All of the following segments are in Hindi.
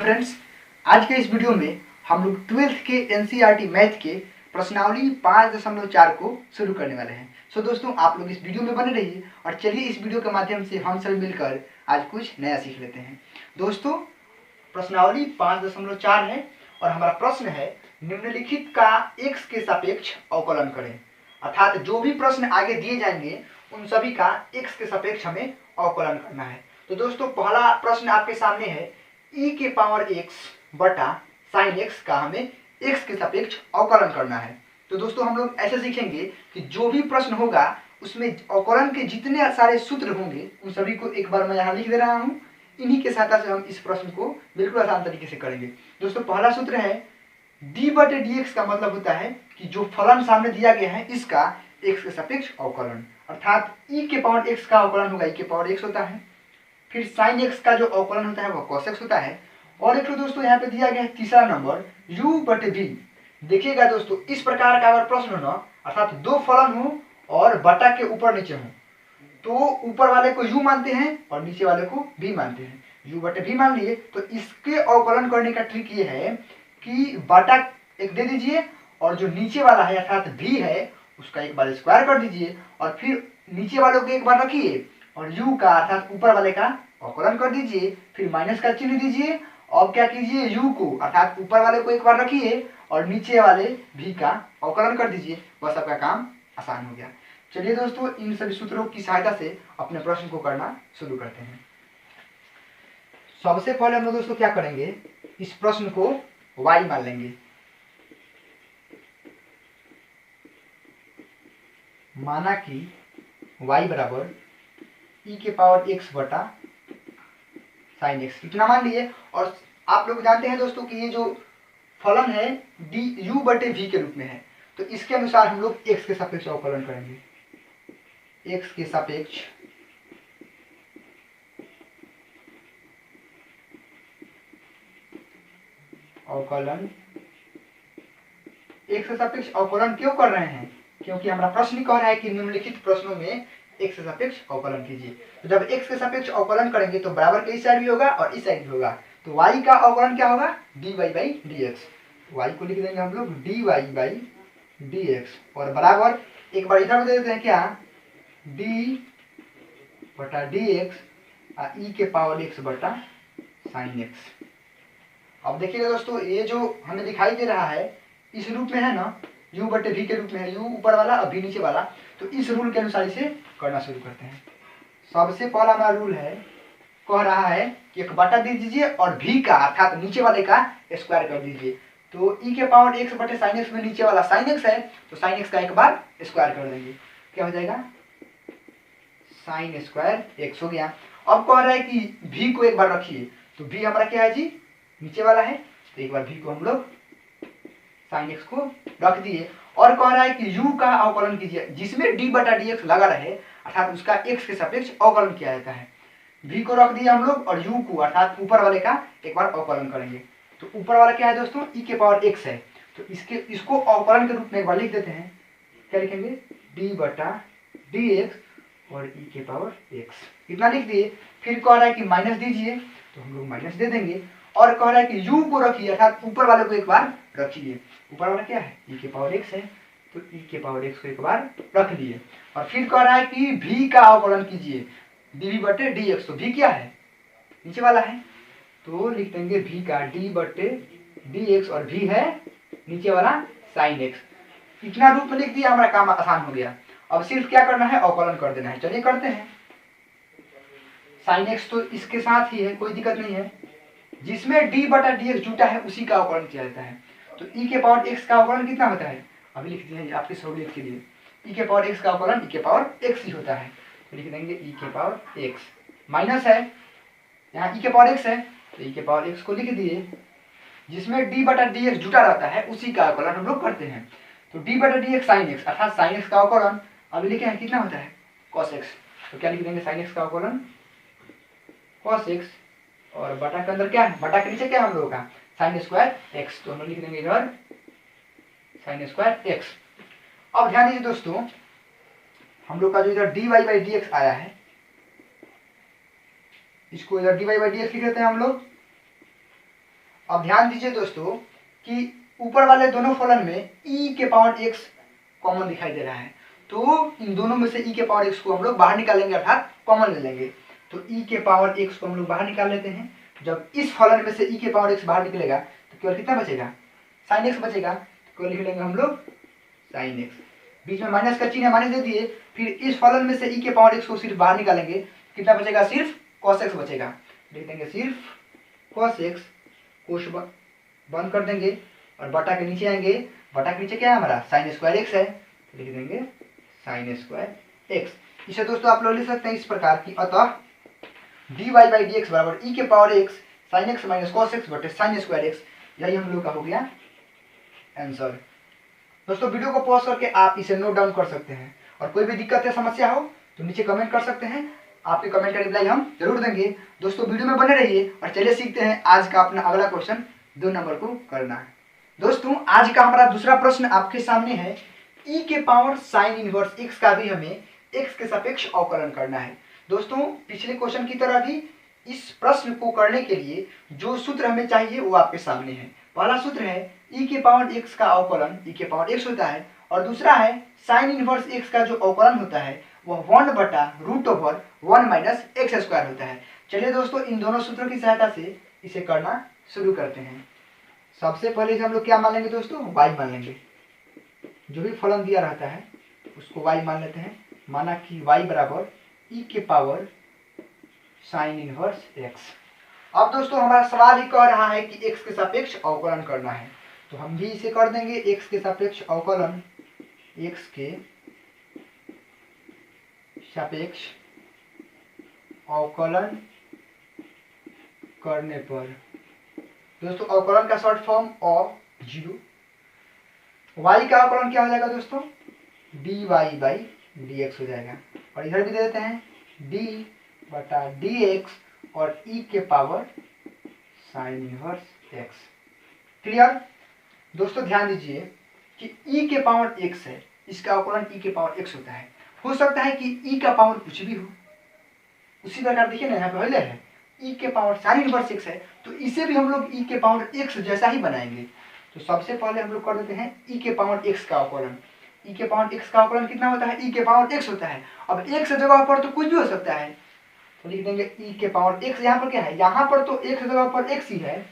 फ्रेंड्स, आज के इस वीडियो में हम लोग 12th के एनसीईआरटी मैथ के प्रश्नावली 5.4 को शुरू करने वाले हैं। सो दोस्तों, आप लोग इस वीडियो में बने रहिए और चलिए इस वीडियो के माध्यम से हम सब मिलकर आज कुछ नया सीख लेते हैं। दोस्तों, प्रश्नावली 5.4 है और हमारा प्रश्न है निम्नलिखित का x के सापेक्ष अवकलन करें। अर्थात जो भी प्रश्न आगे दिए जाएंगे उन सभी का x के सापेक्ष हमें अवकलन करना है। तो दोस्तों, पहला प्रश्न आपके सामने है e के पावर x बटा साइन x का हमें x के सापेक्ष अवकलन करना है। तो दोस्तों, हम लोग ऐसे सीखेंगे कि जो भी प्रश्न होगा उसमें अवकलन के जितने सारे सूत्र होंगे उन सभी को एक बार मैं यहाँ लिख दे रहा हूँ। इन्हीं के सहायता से हम इस प्रश्न को बिल्कुल आसान तरीके से करेंगे। दोस्तों, पहला सूत्र है d बटे dx का मतलब होता है कि जो फलन सामने दिया गया है इसका x के सापेक्ष अवकलन, अर्थात e के पावर x का अवकलन होगा e के पावर x होता है। फिर साइन x का जो अवकलन होता है वह cos x होता है। और एक तो दोस्तों यहाँ पे दिया गया है तीसरा नंबर u बटे v। देखिएगा दोस्तों, इस प्रकार का अगर प्रश्न हो ना, अर्थात दो फलन हो और बटा के ऊपर नीचे हो, तो ऊपर वाले को u मानते हैं और नीचे वाले को v मानते हैं। u बटे v मान लिए तो इसके अवकलन करने का ट्रिक ये है कि बटा एक दे दीजिए और जो नीचे वाला है अर्थात v है उसका एक बार स्क्वायर कर दीजिए और फिर नीचे वालों को एक बार रखिए और u का अर्थात ऊपर वाले का अवकलन कर दीजिए, फिर माइनस का चिन्ह दीजिए। अब क्या कीजिए, u को अर्थात ऊपर वाले को एक बार रखिए और नीचे वाले v का अवकलन कर दीजिए। बस आपका काम आसान हो गया। चलिए दोस्तों, इन सभी सूत्रों की सहायता से अपने प्रश्न को करना शुरू करते हैं। सबसे पहले हम लोग दोस्तों क्या करेंगे, इस प्रश्न को y मान लेंगे। माना कि y बराबर e के पावर x बटा साइन x, इतना मान लिए। और आप लोग जानते हैं दोस्तों कि ये जो फलन है डी u बटे v के रूप में है, तो इसके अनुसार हम लोग x के सापेक्ष अवकलन करेंगे। x के सापेक्ष अवकलन, x के सापेक्ष अवकलन क्यों कर रहे हैं? क्योंकि हमारा प्रश्न ही कह रहा है कि निम्नलिखित प्रश्नों में x के सापेक्ष अवकलन कीजिए। तो जब x के सापेक्ष अवकलन करेंगे तो बराबर के इस साइड भी होगा और इस साइड भी होगा। तो y का अवकलन क्या होगा, dy बाई dx। y को लिख देंगे हम लोग dy बाई dx और बराबर एक बार इधर दे देते हैं क्या, d बटा dx e के पावर x बटा साइन x। अब देखिएगा दोस्तों, ये जो हमें दिखाई दे रहा है इस रूप में है ना, u बटे v के रूप में है, u ऊपर वाला और v नीचे वाला। तो इस रूल के अनुसार इसे करना शुरू करते हैं। सबसे पहला हमारा रूल है, कह रहा है कि एक बटा दे दीजिए और v का अर्थात नीचे वाले का स्क्वायर कर दीजिए। तो e के पावर x बटे साइन x में नीचे वाला साइन x है तो साइन x का एक बार स्क्वायर कर देंगे, क्या हो जाएगा, साइन स्क्वायर x हो गया। अब कह रहा है कि v को एक बार रखिए, तो v हमारा क्या है जी, नीचे वाला है, तो एक बार v को हम लोग साइन x को रख दिए। और कह रहा है कि u का अवकलन कीजिए जिसमें d बटा dx लगा रहे, अर्थात उसका x के सापेक्ष अवकलन किया जाता है। v को रख दिया हम लोग और u को अर्थात ऊपर वाले का एक बार अवकलन करेंगे। तो ऊपर वाला क्या है दोस्तों, e के पावर x है, तो इसको अवकलन के रूप में एक बार लिख देते हैं। क्या लिखेंगे, d बटा dx और e के पावर x, इतना लिख दिए। फिर कह रहा है कि माइनस दीजिए, तो हम लोग माइनस दे देंगे। और कह रहा है कि u को रखिए अर्थात ऊपर वाले को एक बार रखिए। ऊपर वाला क्या है, e के पावर x है, तो e के पावर x को एक बार रख लिए। और फिर कह रहा है कि v का अवकलन कीजिए dv बटे dx, तो v क्या है, नीचे वाला है, तो लिख देंगे v का d बटे dx और v है नीचे वाला साइन x। इतना रूप में लिख दिया, हमारा काम आसान हो गया। अब सिर्फ क्या करना है, अवकलन कर देना है। चलिए करते हैं। साइन x तो इसके साथ ही है, कोई दिक्कत नहीं है। जिसमें d बटा dx जुटा है उसी का अवकलन किया जाता है। तो e के पावर x का अवकलन कितना होता है, अभी लिख दिए हैं आपकी सहूलियत के लिए। e के पावर x का अवकलन e के पावर x ही होता है, तो लिख देंगे e के पावर x। माइनस है, यहाँ e के पावर x है तो e के पावर x को लिख दिए। जिसमें d बटा dx जुटा रहता है उसी का अवकलन हम लोग करते हैं। तो d बटा dx साइन x अर्थात साइन x का अवकलन अभी लिखे हैं कितना होता है, cos x। तो क्या लिख देंगे, साइन x का अवकलन cos x और बटा के अंदर क्या है, बटा के नीचे क्या है हम लोगों का, साइन स्क्वायर x, तो हम लिख देंगे इधर साइन स्क्वायर x। अब ध्यान दीजिए दोस्तों, हम लोग का जो इधर dy बाई dx आया है, इसको इधर dy बाई dx लिख देते हैं हम लोग। अब ध्यान दीजिए दोस्तों कि ऊपर वाले दोनों फलन में e के पावर x कॉमन दिखाई दे रहा है, तो इन दोनों में से e के पावर x को हम लोग बाहर निकालेंगे अर्थात कॉमन ले लेंगे। तो e के पावर x को हम लोग बाहर निकाल लेते हैं। जब इस फलन में से e के पावर x बाहर निकलेगा तो केवल कितना बचेगा, sin x बचेगा। तो केवल लिख लेंगे हम लोग sin x, बीच में माइनस का चिन्ह माइनस दे दिए। फिर इस फलन में से e के पावर x को सिर्फ बाहर निकालेंगे, कितना बचेगा, सिर्फ cos x बचेगा। लिख देंगे सिर्फ cos x, कोश बंद कर देंगे और बटा के नीचे आएंगे। बटा के नीचे क्या है हमारा, साइन स्क्वायर एक्स है, तो लिख देंगे साइन स्क्वायर एक्स। इसे दोस्तों आप लोग लिख सकते हैं इस प्रकार की, अतः dy बाई डी एक्स बराबर ई के power x sine x minus cos x बटे साइन स्क्वायर एक्स। यही हम लोग का हो गया आंसर। दोस्तों वीडियो को पॉज करके आप इसे नोट डाउन कर सकते हैं, और कोई भी दिक्कत या समस्या हो तो नीचे कमेंट कर सकते हैं। आपके कमेंट का रिप्लाई हम जरूर देंगे। दोस्तों वीडियो में बने रहिए और चलिए सीखते हैं आज का अपना अगला क्वेश्चन 2 नंबर को करना है। दोस्तों आज का हमारा दूसरा प्रश्न आपके सामने है, e के पावर साइन इनवर्स x का भी हमें x के सापेक्ष अवकलन करना है। दोस्तों पिछले क्वेश्चन की तरह भी इस प्रश्न को करने के लिए जो सूत्र हमें चाहिए वो आपके सामने है। पहला सूत्र है e के पावर x का अवकलन e के पावर x होता है, और दूसरा है साइन इनवर्स x का जो अवकलन होता है वह 1/√1 माइनस एक्स स्क्वायर होता है। चलिए दोस्तों इन दोनों सूत्रों की सहायता से इसे करना शुरू करते हैं। सबसे पहले हम लोग क्या मान लेंगे दोस्तों, y मान लेंगे। जो भी फलन दिया रहता है उसको y मान लेते हैं। माना कि y बराबर e के पावर साइन इनवर्स x। अब दोस्तों हमारा सवाल ही कह रहा है कि x के सापेक्ष अवकलन करना है, तो हम भी इसे कर देंगे। x के सापेक्ष अवकलन, x के सापेक्ष अवकलन करने पर दोस्तों अवकलन का शॉर्ट फॉर्म अ0। y का अवकलन क्या हो जाएगा दोस्तों, dy बाई dx हो जाएगा, और इधर भी दे देते हैं d बटा dx और e के power sine inverse x। Clear. दोस्तों ध्यान दीजिए कि e के पावर x है, इसका अवकलन e के पावर x होता है। हो सकता है कि e का पावर कुछ भी हो, उसी प्रकार देखिए ना यहाँ पे पहले है e के पावर साइन इनवर्स x है, तो इसे भी हम लोग e के पावर x जैसा ही बनाएंगे। तो सबसे पहले हम लोग कर देते हैं e के पावर x का अवकलन। e के पावर x का अवकलन कितना होता है, e के पावर x होता है। अब x जगह पर तो कुछ भी हो सकता है, तो लिख देंगे e के पावर x। यहाँ पर क्या है, यहाँ पर तो x जगह पर x ही है,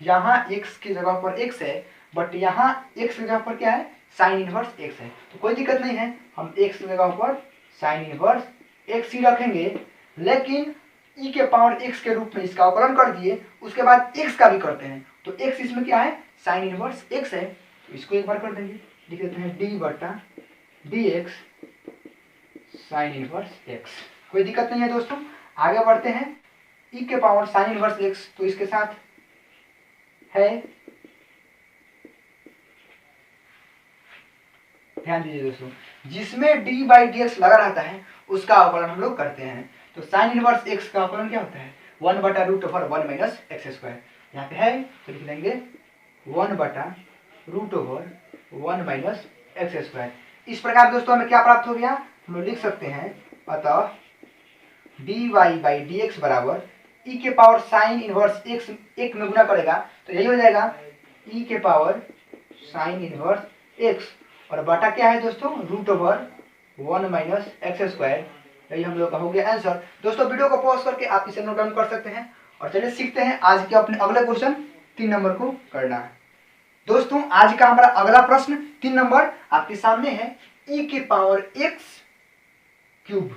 यहाँ x की जगह पर x है, बट यहाँ x की जगह पर क्या है, साइन इनवर्स x है। तो कोई दिक्कत नहीं है, हम x की जगह पर साइन इनवर्स x ही रखेंगे, लेकिन e के पावर x के रूप में इसका अवकलन कर दिए। उसके बाद x का भी करते हैं, तो x इसमें क्या है, साइन इनवर्स x है, तो इसको एक बार कर देंगे। लिख देते हैं d बटा dx साइन इनवर्स x। कोई दिक्कत नहीं है दोस्तों, आगे बढ़ते हैं। e के पावर साइन इनवर्स x, तो इसके साथ है, ध्यान दीजिए दोस्तों, जिसमें d बाई dx लगा रहता है उसका अवकलन हम लोग करते हैं। तो साइन इनवर्स x का अवकलन क्या होता है, 1/√1 माइनस एक्स स्क्वायर। यहाँ पे है तो लिख देंगे 1/√1 माइनस एक्स स्क्वायर। इस प्रकार दोस्तों हमें क्या प्राप्त हो गया, हम लोग लिख सकते हैं, अतः dy बाई dx बराबर e के पावर साइन इनवर्स x एक में गुना करेगा तो यही हो जाएगा e के पावर साइन इनवर्स x, और बटा क्या है दोस्तों, √1 माइनस एक्स स्क्वायर। यही हम लोग का हो गया आंसर। दोस्तों वीडियो को पॉज करके आप इसे नोट डाउन कर सकते हैं, और चलिए सीखते हैं आज के अपने अगले क्वेश्चन 3 नंबर को करना है। दोस्तों आज का हमारा अगला प्रश्न 3 नंबर आपके सामने है, e के पावर x क्यूब,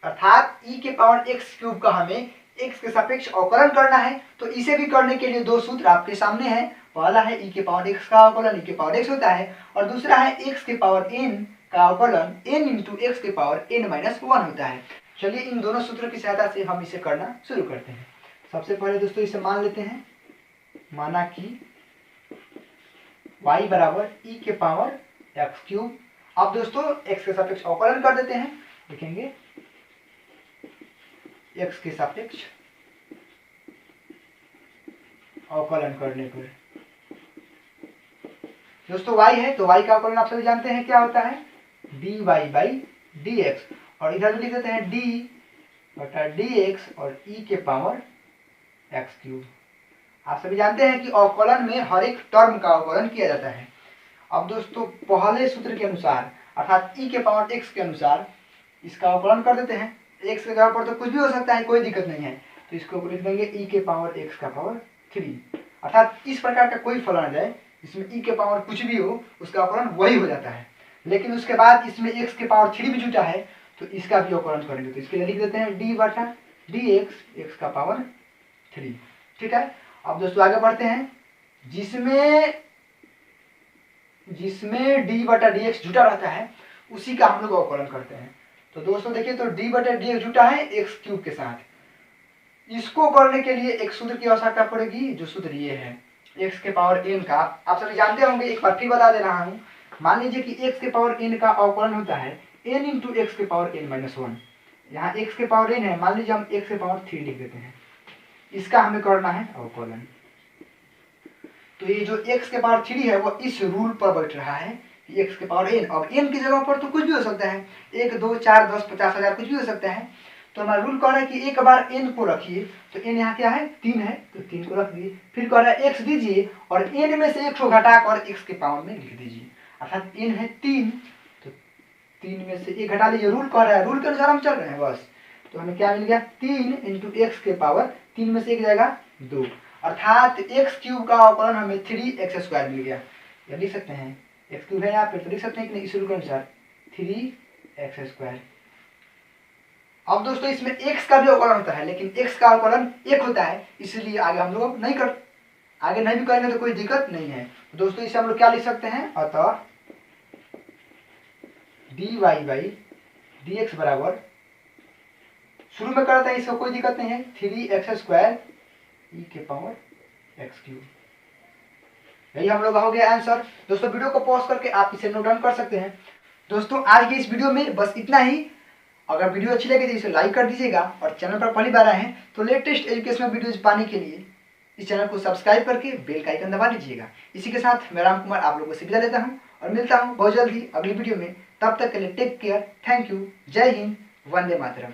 अर्थात e के पावर x क्यूब का हमें x के सापेक्ष अवकलन करना है। तो इसे भी करने के लिए 2 सूत्र आपके सामने हैं। पहला है e के पावर x का अवकलन e के पावर x होता है, और दूसरा है x के पावर n का अवकलन n इंटू x के पावर n माइनस 1 होता है। चलिए इन दोनों सूत्रों की सहायता से हम इसे करना शुरू करते हैं। सबसे पहले दोस्तों इसे मान लेते हैं, माना कि y बराबर e के पावर x क्यूब। अब दोस्तों x के सापेक्ष अवकलन कर देते हैं, लिखेंगे x के सापेक्ष अवकलन करने पर दोस्तों y है, तो y का अवकलन आप सभी जानते हैं क्या होता है, dy बाई dx, और इधर भी लिख देते हैं d बटा dx और e के पावर x क्यूब। आप सभी जानते हैं कि अवकलन में हर एक टर्म का अवकलन किया जाता है। अब दोस्तों पहले सूत्र के अनुसार अर्थात e के पावर x के अनुसार इसका अवकलन कर देते हैं। x के जगह पर तो कुछ भी हो सकता है, कोई दिक्कत नहीं है, तो इसको लिख देंगे e के पावर x का पावर 3। अर्थात इस प्रकार का कोई फलन आ जाए इसमें e के पावर कुछ भी हो, उसका अवकलन वही हो जाता है। लेकिन उसके बाद इसमें x के पावर 3 भी जुटा है तो इसका भी अवकलन करेंगे, तो इसके लिए लिख देते हैं d बटा dx x का पावर 3। ठीक है। अब दोस्तों आगे बढ़ते हैं। जिसमें d बटा dx जुटा रहता है उसी का हम लोग अवकलन करते हैं। तो दोस्तों देखिए, तो d बटा dx जुटा है x क्यूब के साथ। इसको करने के लिए एक सूत्र की आवश्यकता पड़ेगी, जो सूत्र ये है x के पावर n का। आप सभी जानते होंगे, एक बार फिर बता दे रहा हूँ। मान लीजिए कि x के पावर n का अवकलन होता है n इंटू एक्स के पावर n माइनस 1। यहाँ x के पावर n है, मान लीजिए हम x के पावर 3 लिख देते हैं। इसका हमें करना है अवकलन। तो ये जो x के पावर 3 है वो इस रूल पर बैठ रहा है कि x के पावर n। अब n की जगह पर तो कुछ भी हो सकता है, 1 2 4 10 50 हजार कुछ भी हो सकता है। तो हमारा रूल कह रहा है कि एक बार n को रखिए, तो n यहाँ क्या है 3 है, तो 3 को रख दिए। फिर कह रहा है x दीजिए और n में से 1 को घटाकर x के पावर में लिख दीजिए। अर्थात n है 3, तो 3 में से 1 घटा लीजिए। रूल कह रहा है, रूल के अनुसार हम चल रहे हैं बस। तो हमें क्या मिल गया 3 इंटू एक्स के पावर 3 में से 1 जाएगा 2, अर्थात एक्स क्यूब का अवकलन हमें 3x² मिल गया। या लिख सकते हैं एक्स क्यूब है यहाँ पे, तो लिख सकते हैं कि इस रूल के अनुसार 3x²। अब दोस्तों इसमें x का भी अवकलन होता है, लेकिन x का अवकलन 1 होता है, इसलिए आगे हम लोग आगे नहीं भी करेंगे तो कोई दिक्कत नहीं है। तो दोस्तों इसे हम लोग क्या लिख सकते हैं, अतः dy बाई dx बराबर, शुरू में करते हैं इसको कोई दिक्कत नहीं है, 3x² e के पावर x³। यही हम लोग हो गया आंसर। दोस्तों वीडियो को पॉज करके आप इसे नोट डाउन कर सकते हैं। दोस्तों आज की इस वीडियो में बस इतना ही। अगर वीडियो अच्छी लगे तो इसे लाइक कर दीजिएगा, और चैनल पर पहली बार आए हैं तो लेटेस्ट एजुकेशनल वीडियोज पाने के लिए इस चैनल को सब्सक्राइब करके बेल का आइकन दबा दीजिएगा। इसी के साथ मैं राम कुमार आप लोगों से विदा लेता हूँ और मिलता हूँ बहुत जल्द ही अगली वीडियो में। तब तक के लिए टेक केयर, थैंक यू, जय हिंद, वंदे मातरम।